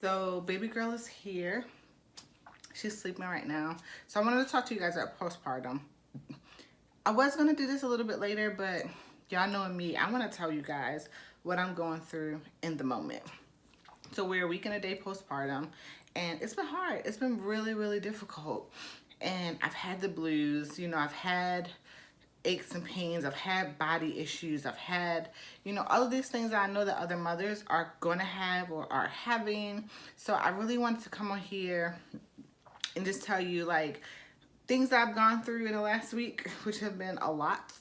So baby girl is here. She's sleeping right now. So I wanted to talk to you guys about postpartum. I was gonna do this a little bit later, but y'all knowing me, I wanna tell you guys what I'm going through in the moment. So we're a week and a day postpartum, and it's been hard. It's been really, really difficult. And I've had the blues, I've had aches and pains, I've had body issues, I've had, all of these things that I know that other mothers are gonna have or are having. So I really wanted to come on here and just tell you like things that I've gone through in the last week, which have been a lot,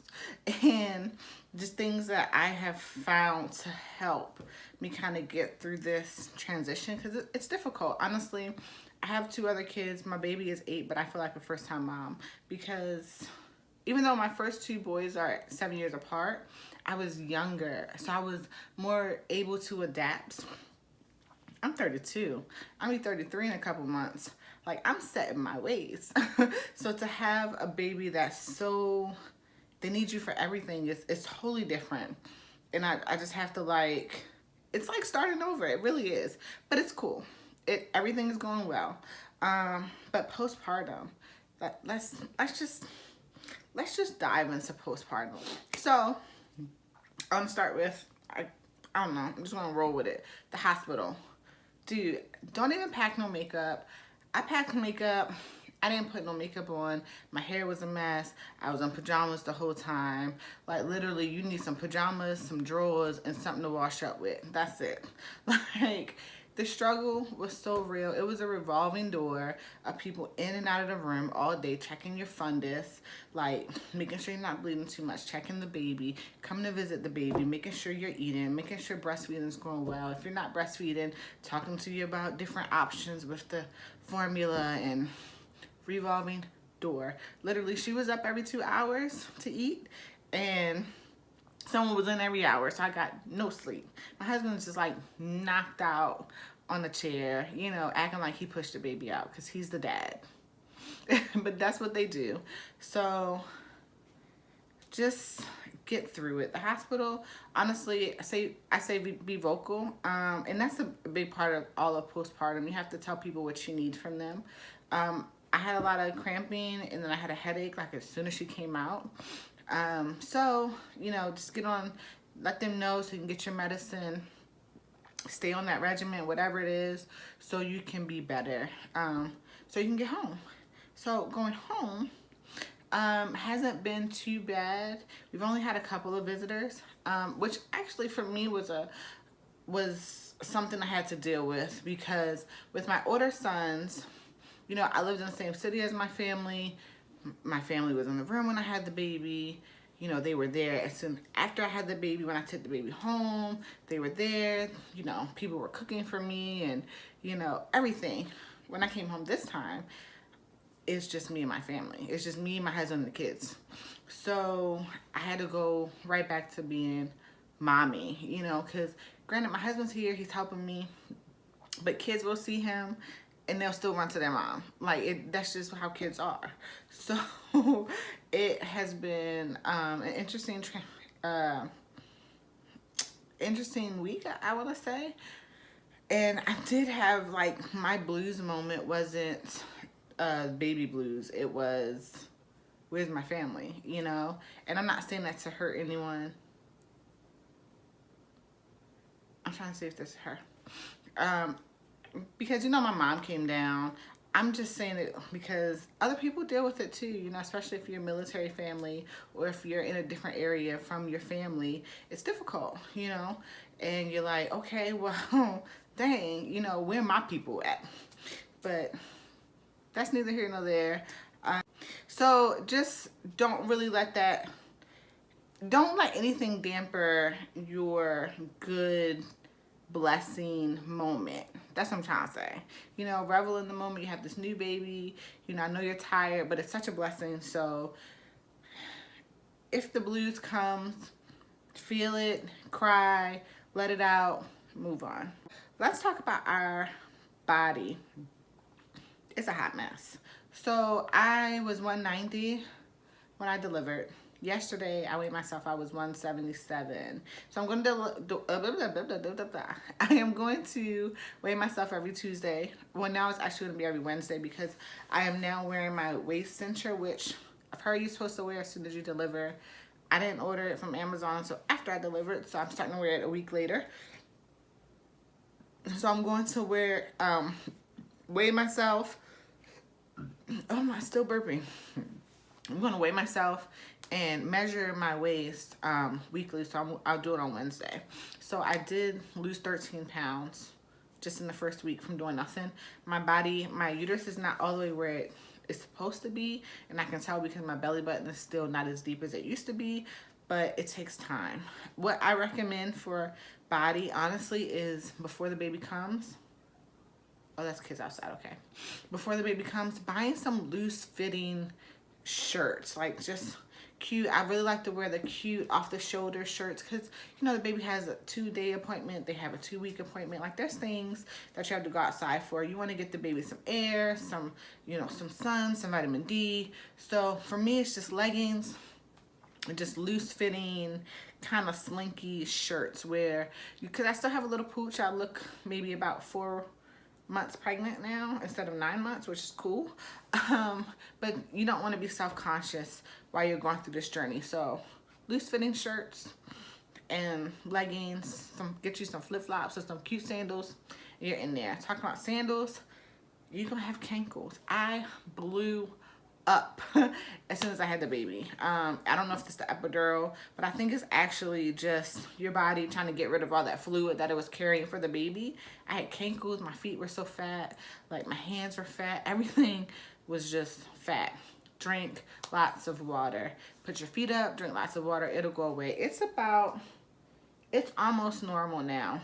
and just things that I have found to help me kind of get through this transition, because it's difficult. Honestly, I have 2 other kids. My baby is 8, but I feel like a first-time mom, because even though my first 2 boys are 7 years apart, I was younger, so I was more able to adapt. I'm 32. I'll be 33 in a couple months. Like, I'm set in my ways. So to have a baby that's so, they need you for everything, it's totally different. And I just have to like, it's like starting over. It really is. But it's cool. Everything is going well. But postpartum, let's just dive into postpartum. So I'm gonna start with, I don't know, I'm just gonna roll with it. The hospital. Dude, don't even pack no makeup. I packed makeup. I didn't put no makeup on. My hair was a mess. I was in pajamas the whole time. Like, literally, you need some pajamas, some drawers, and something to wash up with. That's it. Like, the struggle was so real. It was a revolving door of people in and out of the room all day, checking your fundus, like making sure you're not bleeding too much, checking the baby, coming to visit the baby, making sure you're eating, making sure breastfeeding is going well. If you're not breastfeeding, talking to you about different options with the formula, and revolving door. Literally, she was up every 2 hours to eat, and someone was in every hour, so I got no sleep. My husband was just like knocked out on the chair, acting like he pushed the baby out because he's the dad. But that's what they do. So just get through it. The hospital, honestly, I say be vocal, and that's a big part of all of postpartum. You have to tell people what you need from them. I had a lot of cramping, and then I had a headache like as soon as she came out. So, just let them know so you can get your medicine, stay on that regimen, whatever it is, so you can be better, so you can get home. So going home hasn't been too bad. We've only had a couple of visitors, which actually for me was something I had to deal with, because with my older sons, I lived in the same city as my family. My family was in the room when I had the baby. They were there as soon after I had the baby. When I took the baby home, they were there. People were cooking for me, and everything. When I came home this time, it's just me and my family. It's just me, my husband, and the kids. So I had to go right back to being mommy, because granted, my husband's here, he's helping me, but kids will see him and they'll still run to their mom. Like, that's just how kids are. So it has been an interesting week, I want to say. And I did have, like, my blues moment wasn't baby blues. It was, where's my family, And I'm not saying that to hurt anyone. I'm trying to see if this is her. Because, my mom came down. I'm just saying it because other people deal with it too, especially if you're a military family or if you're in a different area from your family. It's difficult, and you're like, okay, well, dang, where my people at? But that's neither here nor there. So just don't let anything damper your good blessing moment. That's what I'm trying to say. Revel in the moment. You have this new baby. I know you're tired, but it's such a blessing. So if the blues comes, feel it, cry, let it out, move on. Let's talk about our body. It's a hot mess. So I was 190 when I delivered. Yesterday, I weighed myself, I was 177. So I'm going to I am going to weigh myself every Tuesday. Well, now it's actually going to be every Wednesday because I am now wearing my waist cincher, which I've heard you're supposed to wear as soon as you deliver. I didn't order it from Amazon until after I delivered, so I'm starting to wear it a week later. So I'm going to weigh myself. Oh, I'm still burping. I'm going to weigh myself and measure my waist weekly, so I'll do it on Wednesday. So I did lose 13 pounds just in the first week from doing nothing. My uterus is not all the way where it's supposed to be, and I can tell because my belly button is still not as deep as it used to be, but it takes time. What I recommend for body, honestly, is before the baby comes, oh, that's kids outside, okay. Before the baby comes, buying some loose fitting shirts, like just cute. I really like to wear the cute off the shoulder shirts because, you know, the baby has a 2-day appointment, they have a 2-week appointment. Like, there's things that you have to go outside for. You want to get the baby some air, some, you know, some sun, some vitamin D. So for me, it's just leggings and just loose fitting kind of slinky shirts where because I still have a little pooch. I look maybe about 4 months pregnant now instead of 9 months, which is cool. But you don't want to be self-conscious while you're going through this journey. So loose fitting shirts and leggings, get you some flip-flops or some cute sandals, and you're in there. Talking about sandals, you're gonna have cankles. I blew up as soon as I had the baby. I don't know if it's the epidural, but I think it's actually just your body trying to get rid of all that fluid that it was carrying for the baby. I had cankles, my feet were so fat, like my hands were fat, everything was just fat. Drink lots of water. Put your feet up, drink lots of water, it'll go away. It's almost normal now.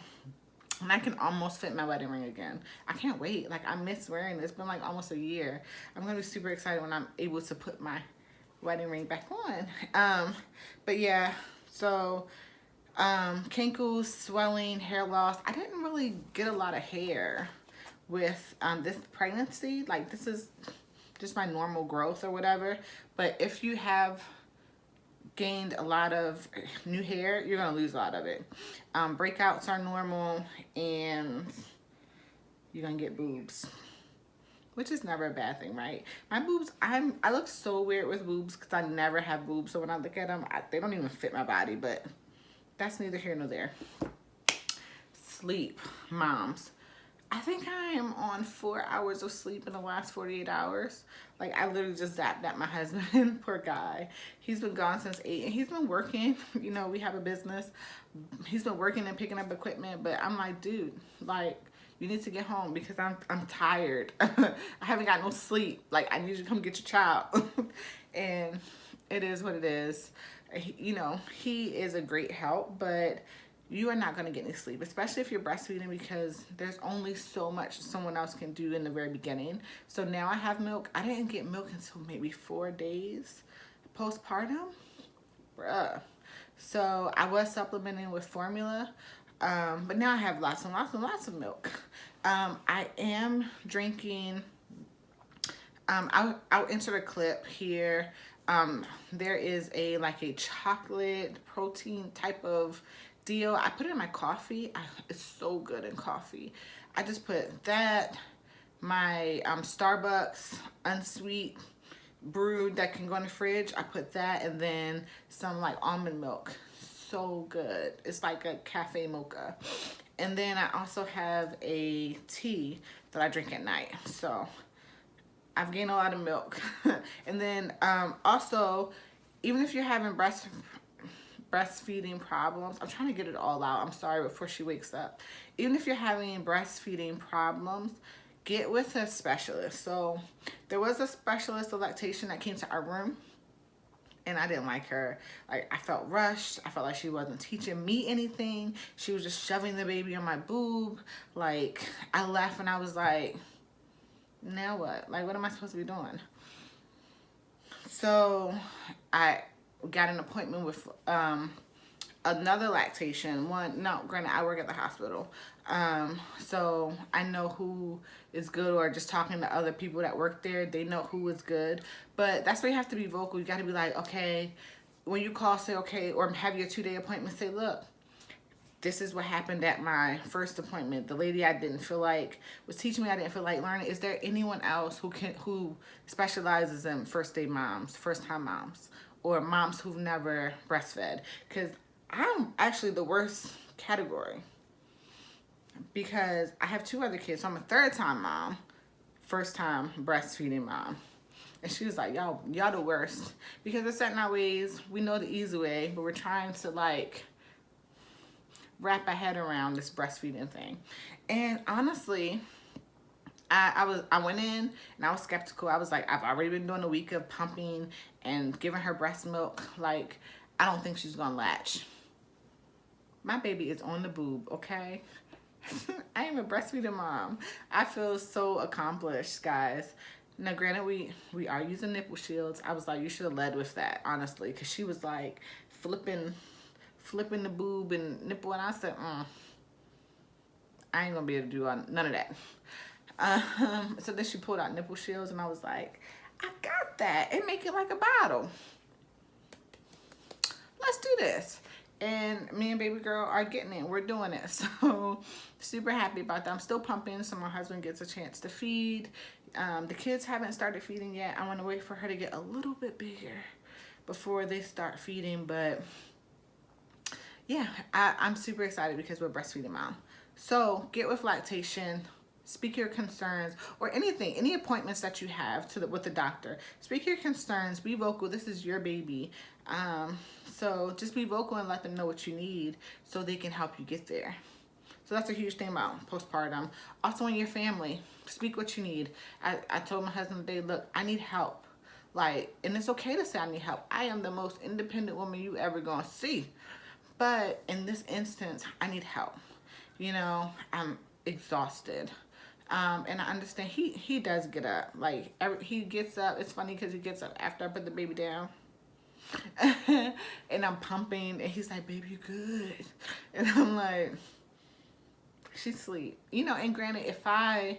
And I can almost fit my wedding ring again. I can't wait. Like, I miss wearing it. It's been like almost a year. I'm going to be super excited when I'm able to put my wedding ring back on. But yeah, so cankles, swelling, hair loss. I didn't really get a lot of hair with this pregnancy. Like, this is just my normal growth or whatever. But if you have gained a lot of new hair, you're gonna lose a lot of it. Breakouts are normal, and you're gonna get boobs, which is never a bad thing, right? My boobs, I look so weird with boobs because I never have boobs, so when I look at them, they don't even fit my body, but that's neither here nor there. Sleep, moms. I think I am on 4 hours of sleep in the last 48 hours. Like, I literally just zapped at my husband. Poor guy. He's been gone since 8, and he's been working. You know, we have a business. He's been working and picking up equipment, but I'm like, dude, like, you need to get home because I'm tired. I haven't got no sleep. Like, I need you to come get your child. And it is what it is. You know, he is a great help, but you are not going to get any sleep, especially if you're breastfeeding, because there's only so much someone else can do in the very beginning. So now I have milk. I didn't get milk until maybe 4 days postpartum. Bruh. So I was supplementing with formula, but now I have lots and lots and lots of milk. I am drinking, I'll insert a clip here. There is a chocolate protein type of deal. I put it in my coffee. It's so good in coffee. I just put that, my Starbucks unsweet brewed that can go in the fridge. I put that, and then some like almond milk. So good. It's like a cafe mocha. And then I also have a tea that I drink at night. So I've gained a lot of milk. And then also, even if you're having breastfeeding problems, I'm trying to get it all out, I'm sorry, before she wakes up. Even if you're having breastfeeding problems, get with a specialist. So there was a specialist of lactation that came to our room, and I didn't like her. Like, I felt rushed. I felt like she wasn't teaching me anything. She was just shoving the baby on my boob. Like, I left and I was like, now what? Like, what am I supposed to be doing? So I got an appointment with another lactation one. No, granted, I work at the hospital, so I know who is good, or just talking to other people that work there, they know who is good. But that's where you have to be vocal. You got to be like, okay, when you call, say, okay, or have your 2-day appointment, say, look, this is what happened at my first appointment. The lady I didn't feel like was teaching me, I didn't feel like learning. Is there anyone else who specializes in first-time moms, or moms who've never breastfed? Because I'm actually the worst category, because I have 2 other kids. So I'm a third-time mom, first-time breastfeeding mom. And she was like, y'all the worst. Because there's certain ways, we know the easy way, but we're trying to like wrap our head around this breastfeeding thing. And honestly, I went in and I was skeptical. I was like, I've already been doing a week of pumping and giving her breast milk. Like, I don't think she's gonna latch. My baby is on the boob, okay? I am a breastfeeding mom. I feel so accomplished, guys. Now, granted, we are using nipple shields. I was like, you should have led with that, honestly, because she was like flipping the boob and nipple, and I said, I ain't gonna be able to do none of that. So then she pulled out nipple shields, and I was like, I got that. And make it like a bottle. Let's do this. And me and baby girl are getting it. We're doing it. So super happy about that. I'm still pumping so my husband gets a chance to feed. The kids haven't started feeding yet. I want to wait for her to get a little bit bigger before they start feeding. But yeah, I'm super excited because we're breastfeeding mom. So get with lactation. Speak your concerns, or anything, any appointments that you have with the doctor. Speak your concerns, be vocal. This is your baby. So just be vocal and let them know what you need so they can help you get there. So that's a huge thing about postpartum. Also in your family, speak what you need. I told my husband today, look, I need help. Like, and it's okay to say I need help. I am the most independent woman you ever gonna see. But in this instance, I need help. You know, I'm exhausted. And I understand he does get up. Like, he gets up. It's funny because he gets up after I put the baby down. And I'm pumping. And he's like, baby, you good? And I'm like, she's asleep. You know, and granted, if I,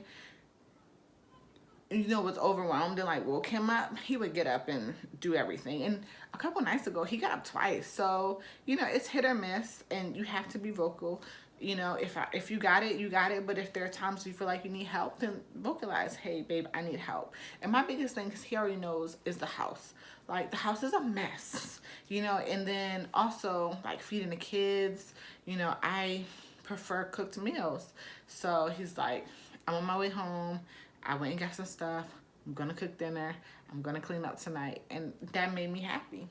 was overwhelmed and like woke him up, he would get up and do everything. And a couple nights ago, he got up twice. So, it's hit or miss. And you have to be vocal. If you got it, you got it. But if there are times you feel like you need help, then vocalize, hey, babe, I need help. And my biggest thing, because he already knows, is the house. Like, the house is a mess, and then also, like, feeding the kids, I prefer cooked meals. So he's like, I'm on my way home. I went and got some stuff. I'm going to cook dinner. I'm going to clean up tonight. And that made me happy,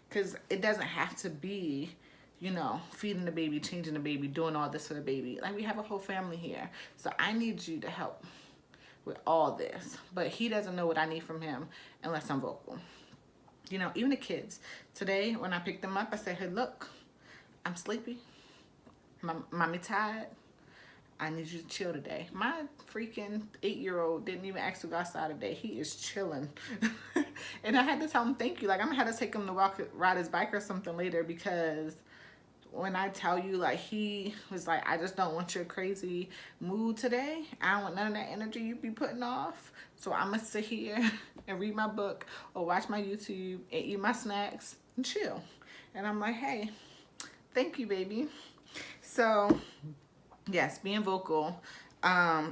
because it doesn't have to be, feeding the baby, changing the baby, doing all this for the baby. Like, we have a whole family here. So I need you to help with all this. But he doesn't know what I need from him unless I'm vocal. Even the kids. Today, when I picked them up, I said, hey, look, I'm sleepy. Mommy tired. I need you to chill today. My freaking 8-year-old didn't even ask to go outside today. He is chilling. And I had to tell him thank you. Like, I'm going to have to take him to ride his bike or something later, because when I tell you, like, he was like, I just don't want your crazy mood today. I don't want none of that energy you be putting off. So I'm going to sit here and read my book or watch my YouTube and eat my snacks and chill. And I'm like, hey, thank you, baby. So, yes, being vocal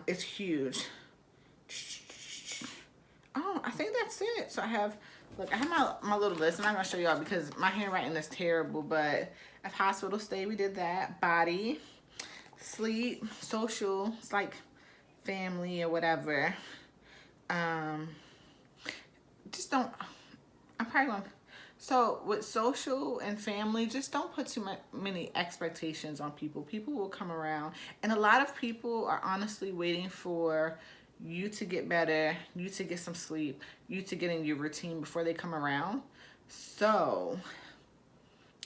is huge. Oh, I think that's it. So I have my little list. I'm not going to show y'all because my handwriting is terrible, but at hospital stay, we did that. Body, sleep, social, it's like family or whatever. Just don't, I'm probably going to, so with social and family, just don't put too many expectations on people. People will come around, and a lot of people are honestly waiting for you to get better, you to get some sleep, you to get in your routine before they come around. So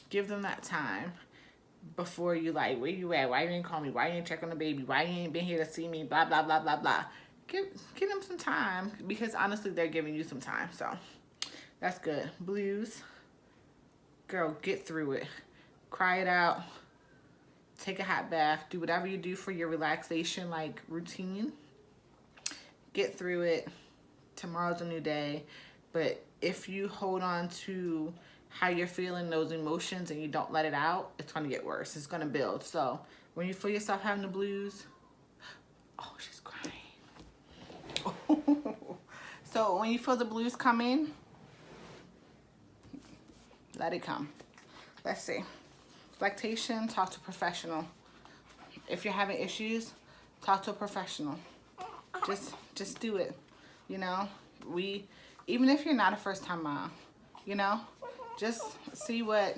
give them that time before you like, where you at? Why you ain't call me? Why you ain't check on the baby? Why you ain't been here to see me? Blah, blah, blah, blah, blah. Give them some time, because honestly, they're giving you some time. So that's good. Blues, girl, get through it. Cry it out. Take a hot bath. Do whatever you do for your relaxation, like routine. Get through it. Tomorrow's a new day. But if you hold on to how you're feeling those emotions and you don't let it out, it's gonna get worse. It's gonna build. So when you feel yourself having the blues, oh, she's crying. So when you feel the blues coming, let it come. Let's see. Lactation, talk to a professional. If you're having issues, talk to a professional. Just do it. You know, even if you're not a first-time mom, you know, just see what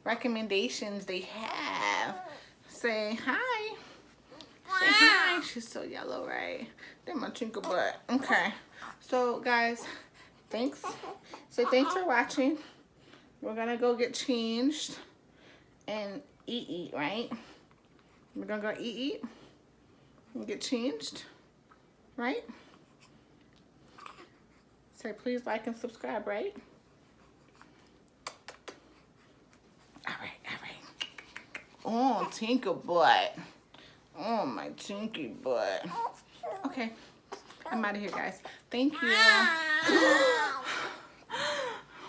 recommendations they have. Say hi. Say hi. She's so yellow, right? They're my twinkle butt. Okay. So guys, thanks. So thanks for watching. We're gonna go get changed and eat, right? We're gonna go eat and get changed, right? Say please like and subscribe, right? All right. Oh, tinker butt. Oh, my tinky butt. Okay, I'm out of here, guys. Thank you.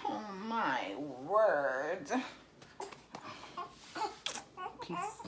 Oh, my word. Peace.